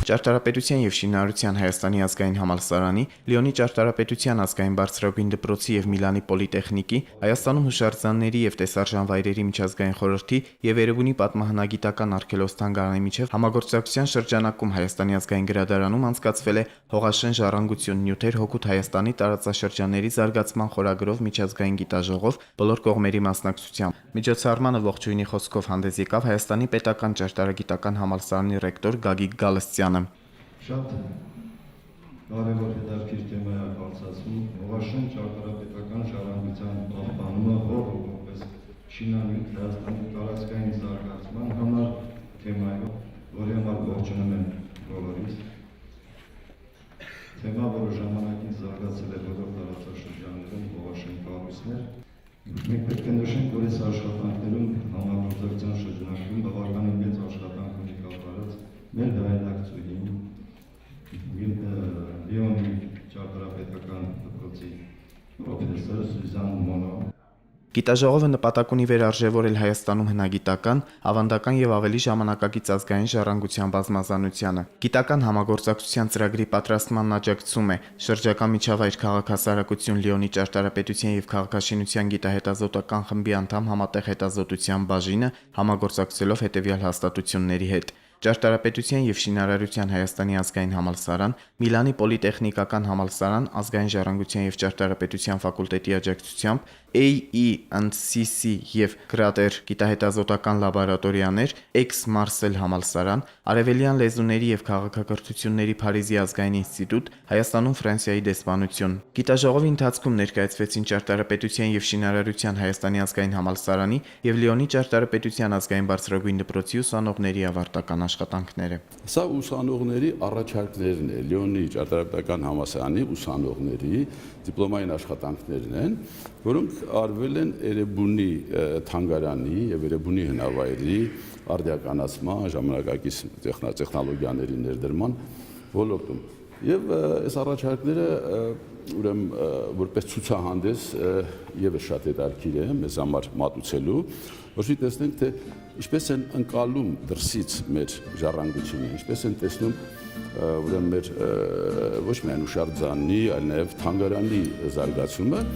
Ճարտարապետության եւ շինարարության Հայաստանի ազգային համալսարանի, Լիոնի ճարտարապետության ազգային բարձրագույն դպրոցի եւ Միլանի պոլիտեխնիկի, Հայաստանում հուշարձանների եւ տեսարժան վայրերի միջազգային խորհրդի եւ Երևանի պատմահնագիտական արքելոստանգարանի միջև համագործակցության շրջանակում Հայաստանի ազգային գրադարանում անցկացվել է Հողաշեն ժառանգություն նյութեր հօգուտ Հայաստանի տարածաշրջանների զարգացման խորագրով միջազգային գիտաժողով բոլոր կողմերի մասնակցությամբ։ Միջոցառմանը ողջույնի խոսքով հանդես եկավ Հայաստանի պետական ճարտարագիտական համալսարանի ռեկտոր Գագիկ Գալստյանը։ Շատ կարևոր հետաքրքիր թեմա է բացացվում Հողաշեն ճարտարապետական ժառանգության պահպանումը որպես շինանյութ Հայաստանի տարածքային զարգացման համար թեմայով, որի համար ողջունում եմ բոլորիս։ Թեմա, որը ժամանակին զարգացել է բոլոր տարածաշրջաններում Հողաշեն կառույցներ։ Մենք պետք է նշենք, որ այս աշխատանքներում համագործակցության շրջանակում բավականին մեծ աշխատանք ունի կատարած մեր հայրենակցուհին Լիոնի ճարտարապետական դպրոցի պրոֆեսոր Սյուզան Մոնո։ Գիտաժողովը նպատակ ունի վերարժևորել Հայաստանում հնագիտական, ավանդական եւ ավելի ժամանակակից ազգային ժառանգության բազմազանությանը։ Գիտական համագործակցության ծրագրի պատրաստմանն աջակցում է շրջակա միջավայր քաղաքասարակություն Լիոնի ճարտարապետության եւ քաղաքաշինության գիտահետազոտական խմբի անդամ Համատեղ հետազոտության բաժինը համագործակցելով հետեւյալ հաստատությունների հետ։ Ճարտարապետության եւ շինարարության Հայաստանի ազգային համալսարան, Միլանի պոլիտեխնիկական համալսարան, ազգային ժառանգության եւ ճարտարապետության ֆակուլտետի աջակցությամբ AE&CC եւ Կրատեր գիտահետազոտական լաբորատորիաներ, Ex-Marcel համալսարան, Արևելյան լեզուների եւ քաղաքակրթությունների Փարիզի ազգային ինստիտուտ, Հայաստանում Ֆրանսիայի դեսպանություն։ Գիտաժողովի ընթացքում ներկայացվեցին ճարտարապետության եւ շինարարության Հայաստանի ազգային համալսարանի եւ Լիոնի ճարտարապետության ազգային բարձրագույն դպրոցի ուսանողների ավարտական աշխատանքները։ Սա ուսանողների առաջարկներն է, Լիոնի ճարտարապետական համալսարանի ուսանողների դիպլոմային աշխատանքներն են, որոնք արվել են Էրեբունի թանգարանի եւ Էրեբունի հնավայրի արդիականացման, ժամանակակից տեխնոլոգիաների ներդրման ոլորտում։ Եվ այս առաջարկները ուրեմն որպես ցուցահանդես եւս շատ հետաքրքիր է մեզ համար մատուցելու, որովհետեւ տեսնենք թե ինչպես են ընկալում դրսից մեր ժառանգությունը, ինչպես են տեսնում ուրեմն մեր ոչ միայն հուշարձանի, այլ նաեւ թանգարանի զարգացումը։